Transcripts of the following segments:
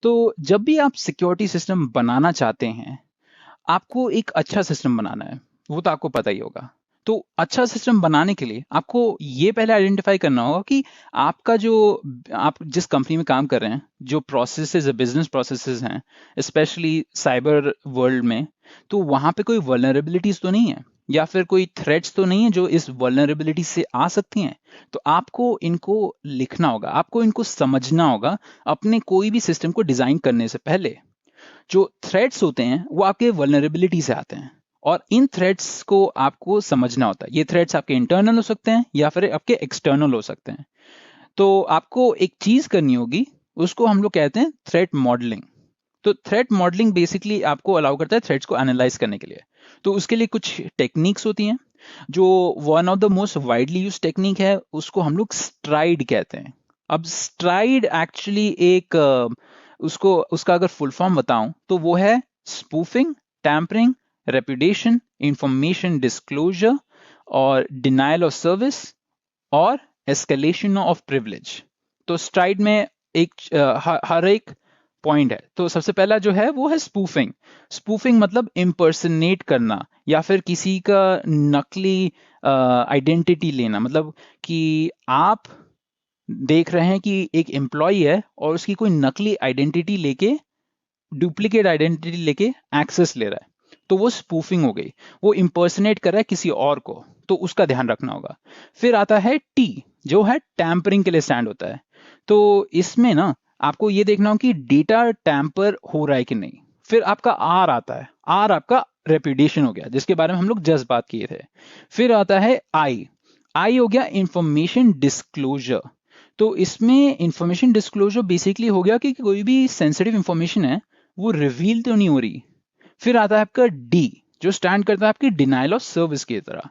तो जब भी आप सिक्योरिटी सिस्टम बनाना चाहते हैं, आपको एक अच्छा सिस्टम बनाना है, वो तो आपको पता ही होगा। तो अच्छा सिस्टम बनाने के लिए आपको ये पहले आइडेंटिफाई करना होगा कि आपका जो आप जिस कंपनी में काम कर रहे हैं, जो प्रोसेसेस बिजनेस प्रोसेसेस हैं, स्पेशली साइबर वर्ल्ड में, तो वहां पे कोई वल्नरेबिलिटीज तो नहीं है, या फिर कोई थ्रेट्स तो नहीं है जो इस वल्नरेबिलिटी से आ सकती हैं। तो आपको इनको लिखना होगा, आपको इनको समझना होगा अपने कोई भी सिस्टम को डिजाइन करने से पहले। जो थ्रेट्स होते हैं वो आपके वल्नरेबिलिटी से आते हैं, और इन थ्रेट्स को आपको समझना होता है। ये थ्रेट्स आपके इंटरनल हो सकते हैं या फिर आपके एक्सटर्नल हो सकते हैं। तो आपको एक चीज करनी होगी, उसको हम लोग कहते हैं थ्रेट मॉडलिंग। तो थ्रेट मॉडलिंग बेसिकली आपको अलाउ करता है थ्रेट्स को एनालाइज करने के लिए। तो उसके लिए कुछ टेक्निक्स होती हैं। जो one of the most widely use technique है, उसको हम लोग स्ट्राइड कहते हैं। अब स्ट्राइड एक्चुअली एक उसको उसका अगर फुल फॉर्म बताऊं तो वो है spoofing, tampering, reputation, information disclosure, और डिनायल ऑफ सर्विस, और एस्केलेशन ऑफ प्रिविलेज। तो स्ट्राइड में एक हर एक पॉइंट है। तो सबसे पहला जो है वो है स्पूफिंग। स्पूफिंग मतलब इम्पर्सनेट करना, या फिर किसी का नकली आइडेंटिटी लेना। मतलब कि आप देख रहे हैं कि एक एम्प्लॉय है और उसकी कोई नकली आइडेंटिटी लेके, डुप्लीकेट आइडेंटिटी लेके एक्सेस ले रहा है, तो वो स्पूफिंग हो गई। वो इम्पर्सनेट कर रहा है किसी और को, तो उसका ध्यान रखना होगा। फिर आता है टी, जो है टैम्परिंग के लिए स्टैंड होता है। तो इसमें ना आपको ये देखना हो कि डेटा टैम्पर हो रहा है कि नहीं। फिर आपका आर आता है, आर आपका रेपुटेशन हो गया, जिसके बारे में हम लोग जस्ट बात किए थे। फिर आता है आई, आई हो गया इंफॉर्मेशन डिस्क्लोजर। तो इसमें इंफॉर्मेशन डिस्क्लोजर बेसिकली हो गया कि कोई भी सेंसिटिव इंफॉर्मेशन है वो रिवील तो नहीं हो रही। फिर आता है आपका डी, जो स्टैंड करता है आपकी डिनायल ऑफ सर्विस की तरह।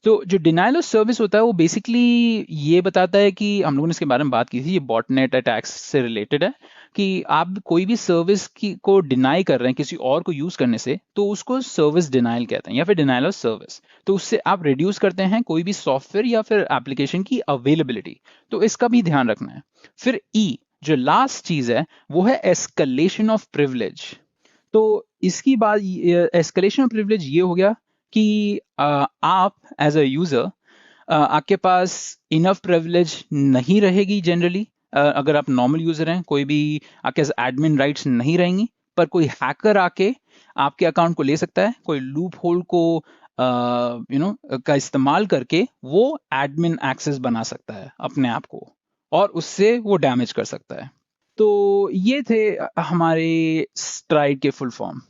तो जो डिनायल ऑफ सर्विस होता है वो बेसिकली ये बताता है कि हम लोगों ने इसके बारे में बात की थी, ये बॉटनेट अटैक्स से रिलेटेड है, कि आप कोई भी सर्विस की को डिनाई कर रहे हैं किसी और को यूज करने से, तो उसको सर्विस डिनाइल कहते हैं, या फिर डिनाइल ऑफ सर्विस। तो उससे आप रिड्यूस करते हैं कोई भी सॉफ्टवेयर या फिर एप्लीकेशन की अवेलेबिलिटी। तो इसका भी ध्यान रखना है। फिर ई, जो लास्ट चीज है, वो है एस्केलेशन ऑफ प्रिविलेज। तो इसकी बात, एस्केलेशन ऑफ प्रिविलेज ये हो गया कि आप एज अ यूजर, आपके पास इनफ प्रिविलेज नहीं रहेगी जनरली। अगर आप नॉर्मल यूजर हैं, कोई भी आपके एडमिन राइट्स नहीं रहेंगी, पर कोई हैकर आके आपके अकाउंट को ले सकता है, कोई लूप होल को का इस्तेमाल करके वो एडमिन एक्सेस बना सकता है अपने आप को, और उससे वो डैमेज कर सकता है। तो ये थे हमारे स्ट्राइड के फुल फॉर्म।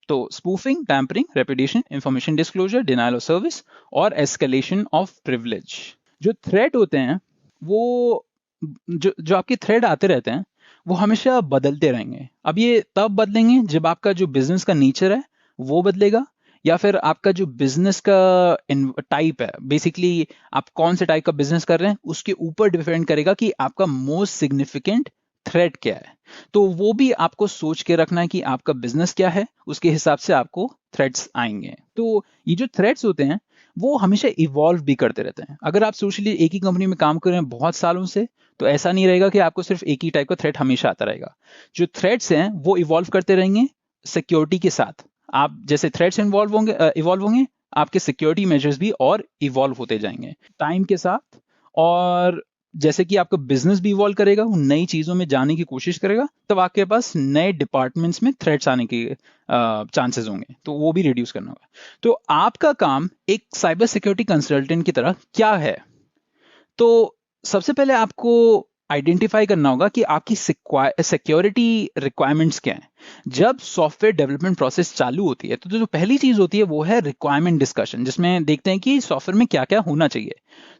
तो spoofing, tampering, reputation, information disclosure, denial of service, और एस्केलेशन ऑफ प्रिविलेज। जो थ्रेट होते हैं वो, जो जो आपके थ्रेड आते रहते हैं, वो हमेशा बदलते रहेंगे। अब ये तब बदलेंगे जब आपका जो बिजनेस का नेचर है वो बदलेगा, या फिर आपका जो बिजनेस का टाइप है, बेसिकली आप कौन से टाइप का बिजनेस कर रहे हैं उसके ऊपर डिपेंड करेगा कि आपका मोस्ट सिग्निफिकेंट थ्रेट क्या है। तो वो भी आपको सोच के रखना है कि आपका बिजनेस क्या है, उसके हिसाब से आपको थ्रेट्स आएंगे। तो ये जो थ्रेट्स होते हैं वो हमेशा इवॉल्व भी करते रहते हैं। अगर आप सोच लीजिए एक ही कंपनी में काम कर रहे हैं बहुत सालों से, तो ऐसा नहीं रहेगा कि आपको सिर्फ एक ही टाइप का थ्रेट हमेशा आता रहेगा। जो थ्रेट्स हैं वो इवॉल्व करते रहेंगे सिक्योरिटी के साथ। आप जैसे थ्रेट्स इवॉल्व होंगे, आपके सिक्योरिटी मेजर्स भी और इवॉल्व होते जाएंगे टाइम के साथ। और जैसे कि आपका बिजनेस भी इवॉल्व करेगा, वो नई चीजों में जाने की कोशिश करेगा, तब आपके पास नए डिपार्टमेंट्स में थ्रेट्स आने के चांसेस होंगे, तो वो भी रिड्यूस करना होगा। तो आपका काम एक साइबर सिक्योरिटी कंसल्टेंट की तरह क्या है? तो सबसे पहले आपको आइडेंटिफाई करना होगा कि आपकी सिक्योरिटी रिक्वायरमेंट्स क्या हैं। जब सॉफ्टवेयर डेवलपमेंट प्रोसेस चालू होती है, तो जो पहली चीज होती है वो है रिक्वायरमेंट डिस्कशन, जिसमें देखते हैं कि सॉफ्टवेयर में क्या क्या होना चाहिए।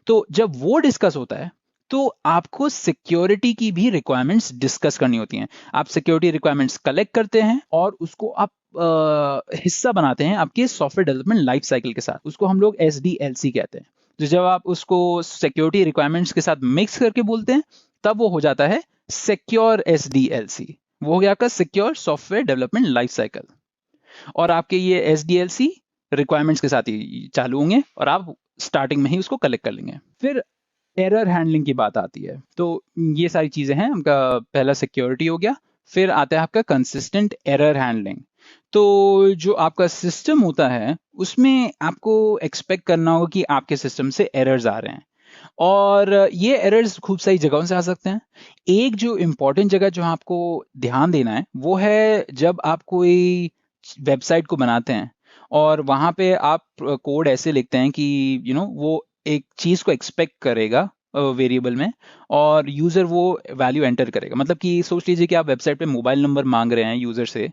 तो जब वो डिस्कस होता है, तो आपको सिक्योरिटी की भी रिक्वायरमेंट्स डिस्कस करनी होती हैं। आप सिक्योरिटी रिक्वायरमेंट्स कलेक्ट करते हैं और उसको आप हिस्सा बनाते हैं आपके सॉफ्टवेयर डेवलपमेंट लाइफ साइकिल के साथ। उसको हम लोग SDLC कहते हैं। तो जब आप उसको सिक्योरिटी रिक्वायरमेंट्स के साथ मिक्स करके बोलते हैं, तब वो हो जाता है सिक्योर SDLC। वो हो गया आपका secure software development life cycle. और आपके ये SDLC रिक्वायरमेंट्स के साथ ही चालू होंगे, और आप स्टार्टिंग में ही उसको कलेक्ट कर लेंगे। फिर एरर हैंडलिंग की बात आती है। तो ये सारी चीजें हैं। उनका पहला सिक्योरिटी हो गया, फिर आता है आपका कंसिस्टेंट एरर हैंडलिंग। तो जो आपका सिस्टम होता है उसमें आपको एक्सपेक्ट करना होगा कि आपके सिस्टम से एरर्स आ रहे हैं, और ये एरर्स खूब सारी जगहों से आ सकते हैं। एक जो इम्पोर्टेंट जगह जो आपको ध्यान देना है वो है जब आप कोई वेबसाइट को बनाते हैं और वहां पे आप कोड ऐसे लिखते हैं कि वो एक चीज को एक्सपेक्ट करेगा वेरिएबल में, और यूजर वो वैल्यू एंटर करेगा। मतलब कि सोच लीजिए कि आप वेबसाइट पे मोबाइल नंबर मांग रहे हैं यूजर से,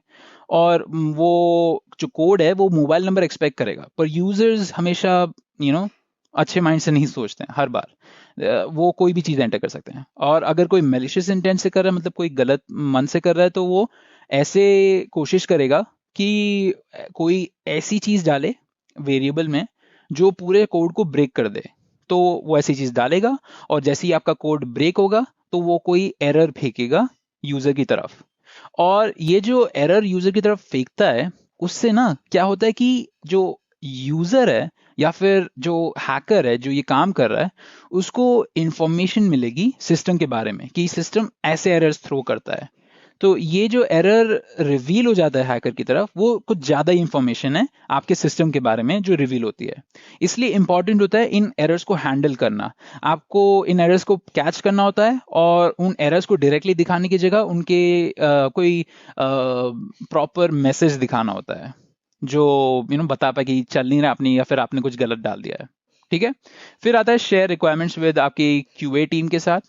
और वो जो कोड है वो मोबाइल नंबर एक्सपेक्ट करेगा, पर यूजर्स हमेशा यू नो अच्छे माइंड से नहीं सोचते हैं हर बार। वो कोई भी चीज एंटर कर सकते हैं, और अगर कोई मेलिशियस इंटेंट से कर रहा है, मतलब कोई गलत मन से कर रहा है, तो वो ऐसे कोशिश करेगा कि कोई ऐसी चीज डाले वेरिएबल में जो पूरे कोड को ब्रेक कर दे। तो वो ऐसी चीज डालेगा, और जैसे ही आपका कोड ब्रेक होगा तो वो कोई एरर फेंकेगा यूजर की तरफ। और ये जो एरर यूजर की तरफ फेंकता है, उससे ना क्या होता है कि जो यूजर है या फिर जो हैकर है जो ये काम कर रहा है, उसको इंफॉर्मेशन मिलेगी सिस्टम के बारे में कि सिस्टम ऐसे एरर्स थ्रो करता है। तो ये जो एरर रिवील हो जाता है हैकर की तरफ, वो कुछ ज्यादा इंफॉर्मेशन है आपके सिस्टम के बारे में जो रिवील होती है। इसलिए इंपॉर्टेंट होता है इन एरर्स को हैंडल करना। आपको इन एरर्स को कैच करना होता है, और उन एरर्स को डायरेक्टली दिखाने की जगह उनके कोई प्रॉपर मैसेज दिखाना होता है जो बता पाए कि चल नहीं रहा आपने, या फिर आपने कुछ गलत डाल दिया है। ठीक है। फिर आता है शेयर रिक्वायरमेंट्स विद आपकी क्यूए टीम के साथ।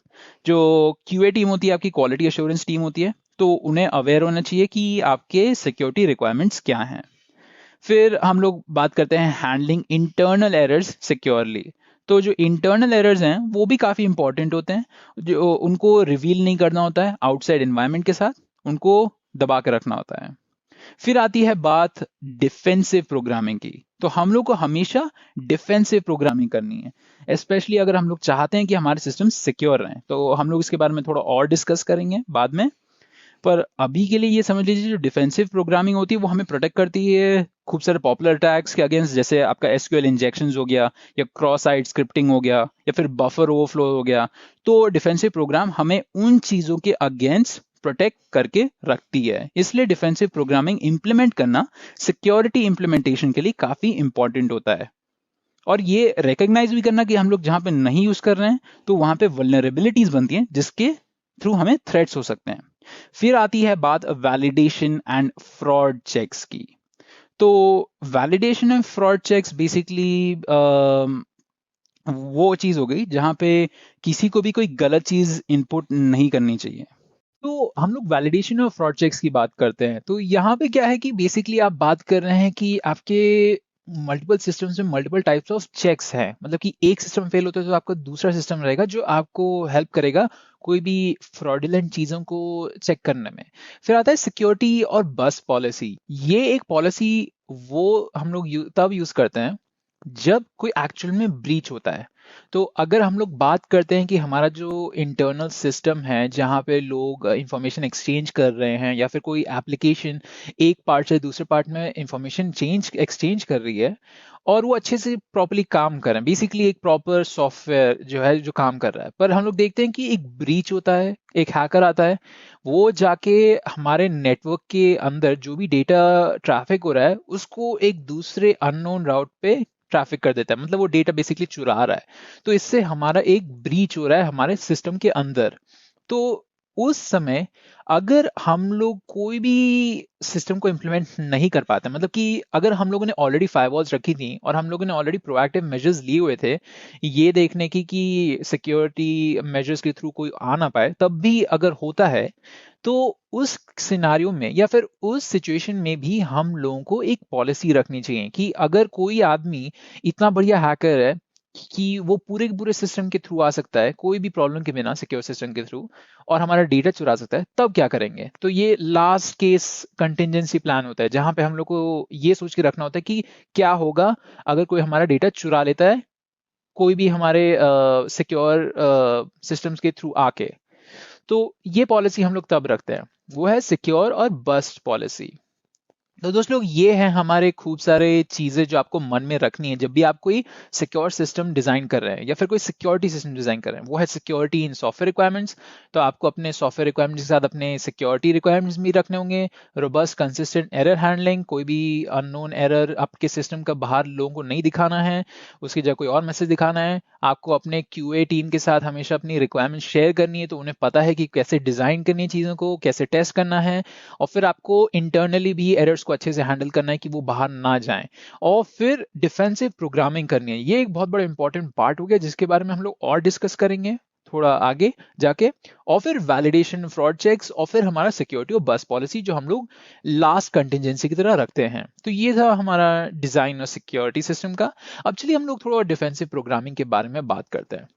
जो क्यूए टीम होती है आपकी क्वालिटी एश्योरेंस टीम होती है, तो उन्हें अवेयर होना चाहिए कि आपके सिक्योरिटी रिक्वायरमेंट्स क्या हैं। फिर हम लोग बात करते हैं हैंडलिंग इंटरनल एरर्स सिक्योरली। तो जो इंटरनल एरर्स हैं वो भी काफ़ी इंपॉर्टेंट होते हैं, जो उनको रिवील नहीं करना होता है आउटसाइड एनवायरनमेंट के साथ, उनको दबा के रखना होता है। फिर आती है बात डिफेंसिव प्रोग्रामिंग की। तो हम लोग को हमेशा डिफेंसिव प्रोग्रामिंग करनी है, स्पेशली अगर हम लोग चाहते हैं कि हमारे सिस्टम सिक्योर रहें। तो हम लोग इसके बारे में थोड़ा और डिस्कस करेंगे बाद में, पर अभी के लिए ये समझ लीजिए जो डिफेंसिव प्रोग्रामिंग होती है वो हमें प्रोटेक्ट करती है खूब सारे पॉपुलर अटैक्स के अगेंस्ट, जैसे आपका एसक्यूएल इंजेक्शन हो गया, या क्रॉस साइट स्क्रिप्टिंग हो गया, या फिर बफर ओवरफ्लो हो गया। तो डिफेंसिव प्रोग्राम हमें उन चीजों के अगेंस्ट प्रोटेक्ट करके रखती है। इसलिए डिफेंसिव प्रोग्रामिंग इंप्लीमेंट करना सिक्योरिटी इंप्लीमेंटेशन के लिए काफी इंपॉर्टेंट होता है। और ये रिकग्नाइज भी करना कि हम लोग जहां पे नहीं यूज कर रहे हैं तो वहां पे वल्नरेबिलिटीज बनती हैं जिसके थ्रू हमें थ्रेट्स हो सकते हैं। फिर आती है बात वैलिडेशन एंड फ्रॉड चेक्स की। तो validation and fraud checks basically वो चीज हो गई जहां पे किसी को भी कोई गलत चीज इनपुट नहीं करनी चाहिए। तो हम लोग वैलिडेशन और फ्रॉड चेक्स की बात करते हैं, तो यहाँ पे क्या है कि बेसिकली आप बात कर रहे हैं कि आपके मल्टीपल सिस्टम्स में मल्टीपल टाइप्स ऑफ चेक्स हैं। मतलब कि एक सिस्टम फेल होता है तो आपका दूसरा सिस्टम रहेगा जो आपको हेल्प करेगा कोई भी फ्रॉडुलेंट चीजों को चेक करने में। फिर आता है सिक्योरिटी और बस पॉलिसी। ये एक पॉलिसी वो हम लोग तब यूज करते हैं जब कोई एक्चुअल में ब्रीच होता है। तो अगर हम लोग बात करते हैं कि हमारा जो इंटरनल सिस्टम है जहाँ पे लोग इंफॉर्मेशन एक्सचेंज कर रहे हैं, या फिर कोई एप्लीकेशन एक पार्ट से दूसरे पार्ट में इंफॉर्मेशन एक्सचेंज कर रही है, और वो अच्छे से प्रॉपरली काम कर रहे हैं, बेसिकली एक प्रॉपर सॉफ्टवेयर जो है जो काम कर रहा है, पर हम लोग देखते हैं कि एक ब्रीच होता है, एक हैकर आता है, वो जाके हमारे नेटवर्क के अंदर जो भी डेटा ट्रैफिक हो रहा है उसको एक दूसरे अननोन राउट पे ट्रैफिक कर देता है। मतलब वो डेटा बेसिकली चुरा रहा है। तो इससे हमारा एक ब्रीच हो रहा है हमारे सिस्टम के अंदर। तो उस समय अगर हम लोग कोई भी सिस्टम को इम्प्लीमेंट नहीं कर पाते, मतलब कि अगर हम लोगों ने ऑलरेडी फायरवॉल्स रखी थी और हम लोगों ने ऑलरेडी प्रोएक्टिव मेजर्स लिए हुए थे ये देखने की कि सिक्योरिटी मेजर्स के थ्रू कोई आ ना पाए, तब भी अगर होता है तो उस सिनारियो में या फिर उस सिचुएशन में भी हम लोगों को एक पॉलिसी रखनी चाहिए कि अगर कोई आदमी इतना बढ़िया हैकर है कि वो पूरे के पूरे सिस्टम के थ्रू आ सकता है कोई भी प्रॉब्लम के बिना सिक्योर सिस्टम के थ्रू, और हमारा डेटा चुरा सकता है, तब क्या करेंगे। तो ये लास्ट केस कंटिजेंसी प्लान होता है जहां पे हम लोग को ये सोच के रखना होता है कि क्या होगा अगर कोई हमारा डेटा चुरा लेता है कोई भी हमारे सिक्योर सिस्टम्स के थ्रू आके। तो ये पॉलिसी हम लोग तब रखते हैं, वो है सिक्योर और बस्ट पॉलिसी। तो दोस्त लोग, ये हैं हमारे खूब सारे चीज़ें जो आपको मन में रखनी है जब भी आप कोई सिक्योर सिस्टम डिज़ाइन कर रहे हैं या फिर कोई सिक्योरिटी सिस्टम डिज़ाइन कर रहे हैं। वो है सिक्योरिटी इन सॉफ्टवेयर रिक्वायरमेंट्स। तो आपको अपने सॉफ्टवेयर रिक्वायरमेंट्स के साथ अपने सिक्योरिटी रिक्वायरमेंट्स भी रखने होंगे। रोबस्ट कंसिस्टेंट एरर हैंडलिंग, कोई भी अननोन एरर आपके सिस्टम का बाहर लोगों को नहीं दिखाना है, उसकी जगह कोई और मैसेज दिखाना है। आपको अपने QA टीम के साथ हमेशा अपनी रिक्वायरमेंट शेयर करनी है, तो उन्हें पता है कि कैसे डिज़ाइन करनी है चीज़ों को, कैसे टेस्ट करना है। और फिर आपको इंटरनली भी एरर्स को अच्छे से हैंडल करना है कि वो बाहर ना जाएं। और फिर डिफेंसिव प्रोग्रामिंग करनी है। ये एक बहुत बड़ा इंपॉर्टेंट पार्ट हो गया जिसके बारे में हम लोग और डिस्कस करेंगे थोड़ा आगे जाके। और फिर वैलिडेशन, फ्रॉड चेक्स, और फिर हमारा सिक्योरिटी और बस पॉलिसी जो हम लोग लास्ट कंटिजेंसी की तरह रखते हैं। तो ये था हमारा डिजाइन और सिक्योरिटी सिस्टम का। अब चलिए हम लोग थोड़ा डिफेंसिव प्रोग्रामिंग के बारे में बात करते हैं।